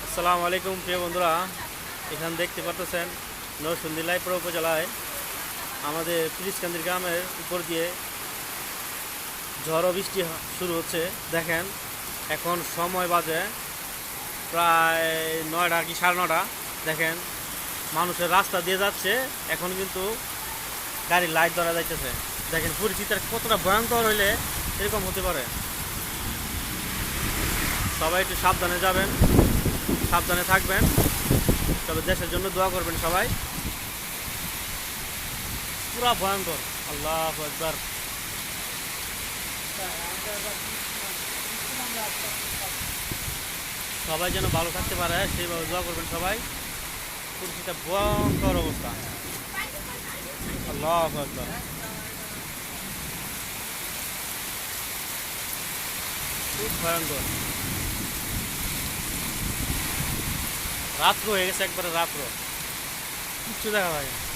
আসসালামু আলাইকুম প্রিয় বন্ধুরা, এখানে দেখতে পাচ্ছেন নরসিংদী লাইপুর উপজেলায় আমাদের পিরিচকান্দি গ্রামের উপর দিয়ে ঝড় বৃষ্টি শুরু হচ্ছে। দেখেন এখন সময় বাজে প্রায় 9টা কি 9:30। দেখেন মানুষের রাস্তা দিয়ে যাচ্ছে, এখন কিন্তু গাড়ির লাইট ধরা যাইতেছে। দেখেন পরিস্থিতিটা কতটা ভয়ঙ্কর হইলে এরকম হতে পারে। সবাই একটু সাবধানে যাবেন, সাবধানে থাকবেন, তবে দেশের জন্য দোয়া করবেন সবাই। পুরা ভয়ঙ্কর। আল্লাহু আকবার। সবাই যেন ভালো থাকতে পারে সেইভাবে দোয়া করবেন সবাই। পরিস্থিতিটা ভয়ঙ্কর অবস্থা। আল্লাহু আকবার। খুব ভয়ঙ্কর। রাত্র হয়ে গেছে, একবারে রাত্র, কিচ্ছু দেখা যায় না।